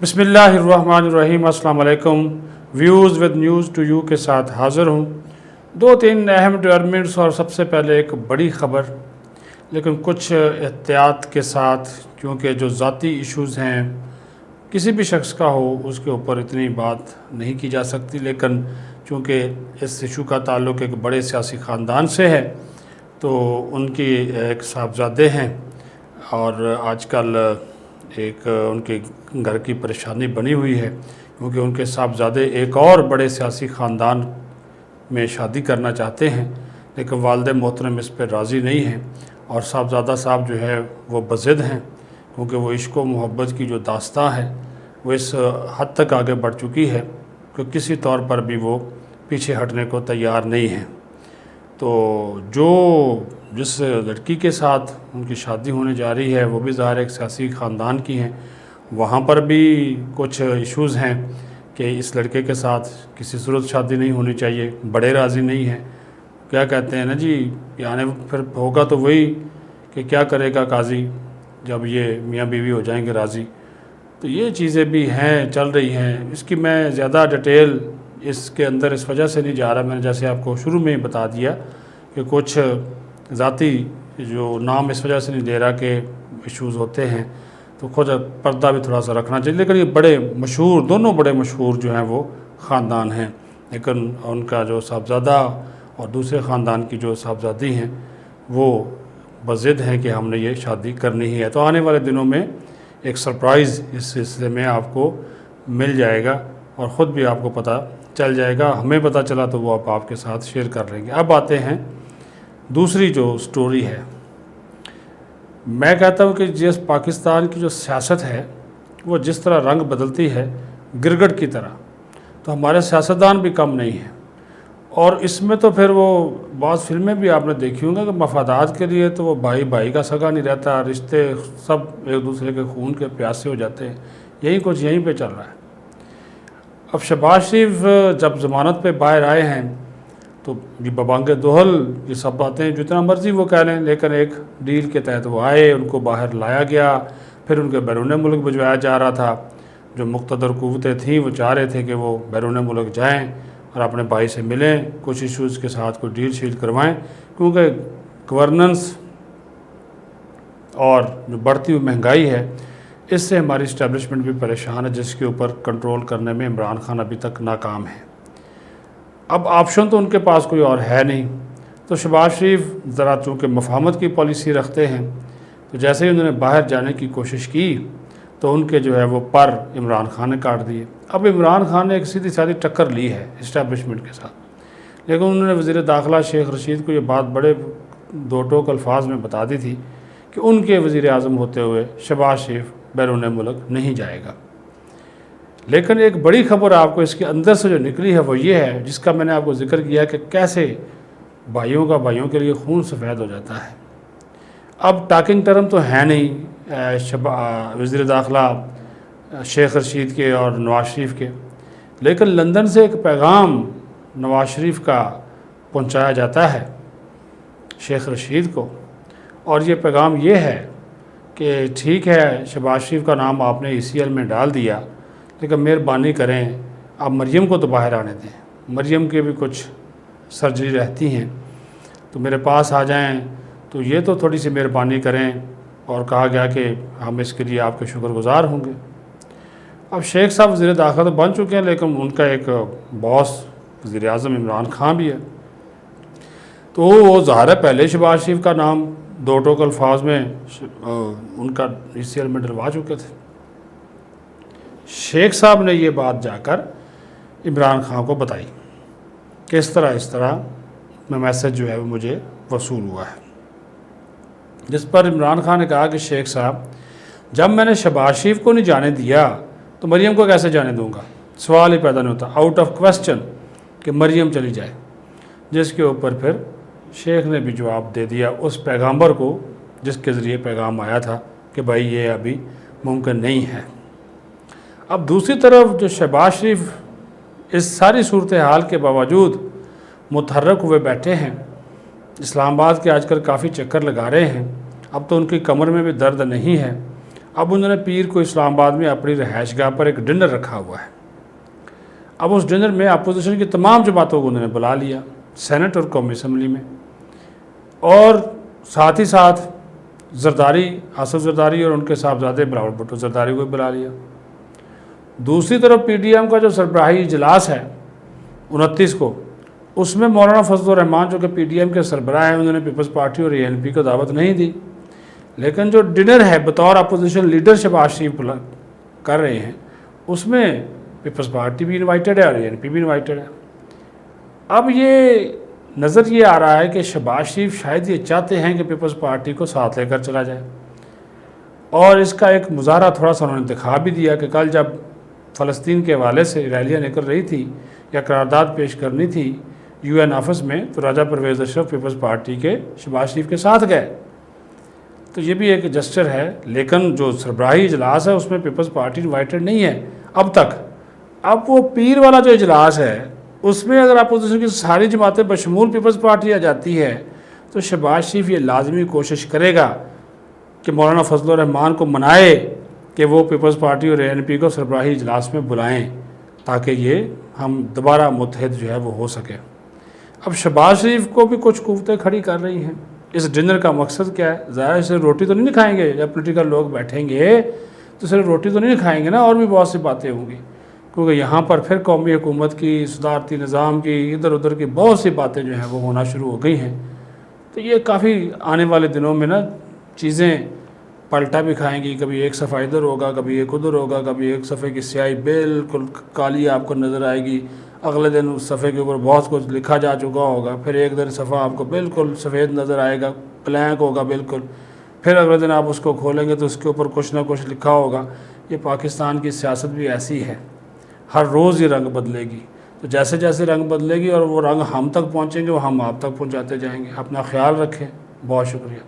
बिस्मिल्लाहिर्रहमानिर्रहीम। अस्सलाम वालेकुम। Views with news to you के साथ हाज़िर हूँ। दो तीन अहम डेवलपमेंट्स और सबसे पहले एक बड़ी ख़बर, लेकिन कुछ एहतियात के साथ, क्योंकि जो ज़ाती इश्यूज़ हैं किसी भी शख्स का हो उसके ऊपर इतनी बात नहीं की जा सकती, लेकिन चूँकि इस इशू का ताल्लुक़ एक बड़े सियासी ख़ानदान से है तो उनकी एक साहबजादे हैं और आजकल एक उनके घर की परेशानी बनी हुई है, क्योंकि उनके साहबजादे एक और बड़े सियासी ख़ानदान में शादी करना चाहते हैं, लेकिन वालिद मोहतरम इस पर राज़ी नहीं हैं और साहबजादा साहब जो है वो बज़िद हैं, क्योंकि वो इश्क व मोहब्बत की जो दास्तां है वो इस हद तक आगे बढ़ चुकी है कि किसी तौर पर भी वो पीछे हटने को तैयार नहीं हैं। तो जिस लड़की के साथ उनकी शादी होने जा रही है वो भी ज़ाहिर एक सियासी ख़ानदान की हैं, वहाँ पर भी कुछ इश्यूज़ हैं कि इस लड़के के साथ किसी सूरत शादी नहीं होनी चाहिए, बड़े राज़ी नहीं हैं। क्या कहते हैं ना जी, यानी फिर होगा तो वही कि क्या करेगा काजी जब ये मियाँ बीवी हो जाएंगे राज़ी। तो ये चीज़ें भी हैं, चल रही हैं। इसकी मैं ज़्यादा डिटेल इसके अंदर इस वजह से नहीं जा रहा, मैंने जैसे आपको शुरू में ही बता दिया कि कुछ ज़ाती जो नाम इस वजह से नहीं दे रहा कि इश्यूज़ होते हैं, तो खुद पर्दा भी थोड़ा सा रखना चाहिए। लेकिन ये बड़े मशहूर, दोनों बड़े मशहूर जो हैं वो ख़ानदान हैं, लेकिन उनका जो साहबजादा और दूसरे ख़ानदान की जो साहबजादी हैं वो बज़िद हैं कि हमने ये शादी करनी ही है। तो आने वाले दिनों में एक सरप्राइज़ इस सिलसिले में आपको मिल जाएगा और ख़ुद भी आपको पता चल जाएगा। हमें पता चला तो वो आपके साथ शेयर कर लेंगे। अब आते हैं दूसरी जो स्टोरी है। मैं कहता हूँ कि जिस पाकिस्तान की जो सियासत है वो जिस तरह रंग बदलती है गिरगिट की तरह, तो हमारे सियासतदान भी कम नहीं हैं। और इसमें तो फिर वो बाज़ फिल्में भी आपने देखी होंगी कि मफादात के लिए तो वो भाई भाई का सगा नहीं रहता, रिश्ते सब एक दूसरे के खून के प्यासे हो जाते हैं। यही कुछ यहीं पे चल रहा है। अब शहबाज शरीफ जब ज़मानत पे बाहर आए हैं तो ये बबांगे दोहल, ये सब बातें जितना मर्ज़ी वो कह लें, लेकिन एक डील के तहत वो आए, उनको बाहर लाया गया, फिर उनके बैरून मुल्क भिजवाया जा रहा था। जो मुक़्तदर क़ुव्वतें थीं वो चाह रहे थे कि वो बैरून मुल्क जाएँ और अपने भाई से मिलें, कुछ इश्यूज़ के साथ कोई डील शील करवाएँ, क्योंकि गवर्नेंस और जो बढ़ती हुई महंगाई है इससे हमारी इस्टेब्लिशमेंट भी परेशान है, जिसके ऊपर कंट्रोल करने में इमरान खान अभी तक नाकाम है। अब ऑप्शन तो उनके पास कोई और है नहीं, तो शहबाज शरीफ ज़रा चूँकि मफाहमत की पॉलिसी रखते हैं, तो जैसे ही उन्होंने बाहर जाने की कोशिश की तो उनके जो है वो पर इमरान खान ने काट दिए। अब इमरान खान ने एक सीधी सादी टक्कर ली है इस्टेब्लिशमेंट के साथ, लेकिन उन्होंने वज़ीर दाखिला शेख रशीद को ये बात बड़े दो टोक अल्फाज में बता दी थी कि उनके वज़ीर आज़म होते हुए शहबाज शरीफ बैरून मुल्क नहीं जाएगा। लेकिन एक बड़ी ख़बर आपको इसके अंदर से जो निकली है वो ये है, जिसका मैंने आपको जिक्र किया कि कैसे भाइयों का भाइयों के लिए खून सफ़ेद हो जाता है। अब टाकिंग टर्म तो है नहीं वज़ीर दाखिला शेख रशीद के और नवाज शरीफ के, लेकिन लंदन से एक पैगाम नवाज शरीफ का पहुंचाया जाता है शेख रशीद को, और ये पैगाम ये है कि ठीक है शहबाज शरीफ का नाम आपने ECL में डाल दिया, लेकिन मेहरबानी करें आप मरियम को तो बाहर आने दें। मरियम के भी कुछ सर्जरी रहती हैं तो मेरे पास आ जाएं, तो ये तो थोड़ी सी मेहरबानी करें। और कहा गया कि हम इसके लिए आपके शुक्रगुज़ार होंगे। अब शेख साहब वज़ीर दाखिला तो बन चुके हैं, लेकिन उनका एक बॉस वज़ीर आज़म इमरान खान भी है, तो वो ज़ाहिर है पहले शहबाज शरीफ का नाम दो टोक अल्फाज में उनका ECL में डलवा चुके थे। शेख साहब ने ये बात जाकर इमरान खान को बताई कि इस तरह में मैसेज जो है वो मुझे वसूल हुआ है, जिस पर इमरान खान ने कहा कि शेख साहब जब मैंने शहबाज शरीफ को नहीं जाने दिया तो मरियम को कैसे जाने दूंगा, सवाल ही पैदा नहीं होता, आउट ऑफ क्वेश्चन कि मरियम चली जाए। जिसके ऊपर फिर शेख ने भी जवाब दे दिया उस पैगंबर को जिसके ज़रिए पैगाम आया था कि भाई ये अभी मुमकिन नहीं है। अब दूसरी तरफ जो शहबाज शरीफ इस सारी सूरत हाल के बावजूद मुतहर्रक हुए बैठे हैं, इस्लामाबाद के आजकल काफ़ी चक्कर लगा रहे हैं। अब तो उनकी कमर में भी दर्द नहीं है अब उन्होंने पीर को इस्लामाबाद में अपनी रहायश गाह पर एक डिनर रखा हुआ है। अब उस डिनर में अपोजिशन की तमाम जमातों को उन्होंने बुला लिया, सेनेट और कौमी असम्बली में, और साथ ही साथ जरदारी, आसफ जरदारी और उनके साहबजादे बिलावल भुट्टो जरदारी को भी बुला लिया। दूसरी तरफ PDM का जो सरबराही इजलास है 29 को, उसमें मौलाना फजल रहमान जो कि PDM के सरबराह हैं, उन्होंने पीपल्स पार्टी और ANP को दावत नहीं दी। लेकिन जो डिनर है बतौर अपोजिशन लीडर शहबाज शरीफ कर रहे हैं, उसमें पीपल्स पार्टी भी इन्वाइटेड है और ANP भी इन्वाइटेड है। अब ये नज़र ये आ रहा है कि शहबाज शरीफ शायद ये चाहते हैं कि पीपल्स पार्टी को साथ लेकर चला जाए, और इसका एक मुजाहरा थोड़ा सा उन्होंने दिखा भी दिया कि कल जब फ़लस्तीन के हवाले से रैलियाँ निकल रही थी या करारदाद पेश करनी थी UN ऑफिस में, तो राजा परवेज़ अशरफ पीपल्स पार्टी के शहबाज शरीफ के साथ गए। तो ये भी एक जस्चर है। लेकिन जो सरबराही इजलास है उसमें पीपल्स पार्टी इन्वाइटेड नहीं है अब तक। अब वो पीर वाला जो इजलास है उसमें अगर अपोजिशन की सारी जमातें बशमूल पीपल्स पार्टी आ जाती है, तो शहबाज शरीफ ये लाजमी कोशिश करेगा कि मौलाना फजल रहमान को मनाए कि वो पीपल्स पार्टी और ANP को सरबराही इजलास में बुलाएं, ताकि ये हम दोबारा मुत्तहिद जो है वो हो सके। अब शहबाज शरीफ को भी कुछ कुव्वतें खड़ी कर रही हैं। इस डिनर का मकसद क्या है? ज़ाहिर से रोटी तो नहीं खाएंगे, जब पोलिटिकल लोग बैठेंगे तो सिर्फ रोटी तो नहीं खाएंगे ना, और भी बहुत सी बातें होंगी, क्योंकि यहाँ पर फिर कौमी हुकूमत की, सदारती निज़ाम की, इधर उधर की बहुत सी बातें जो हैं वो होना शुरू हो गई हैं। तो ये काफ़ी आने वाले दिनों में ना चीज़ें पलटा भी खाएंगी। कभी एक सफ़ा इधर होगा, कभी एक उधर होगा, कभी एक सफ़े की स्याही बिल्कुल काली आपको नज़र आएगी, अगले दिन उस सफ़े के ऊपर बहुत कुछ लिखा जा चुका होगा, फिर एक दिन सफ़ा आपको बिल्कुल सफ़ेद नज़र आएगा, ब्लैंक होगा बिल्कुल, फिर अगले दिन आप उसको खोलेंगे तो उसके ऊपर कुछ ना कुछ लिखा होगा। ये पाकिस्तान की सियासत भी ऐसी है, हर रोज़ ये रंग बदलेगी। तो जैसे जैसे रंग बदलेगी और वो रंग हम तक पहुँचेंगे वो हम आप तक पहुँचाते जाएंगे। अपना ख्याल रखें। बहुत शुक्रिया।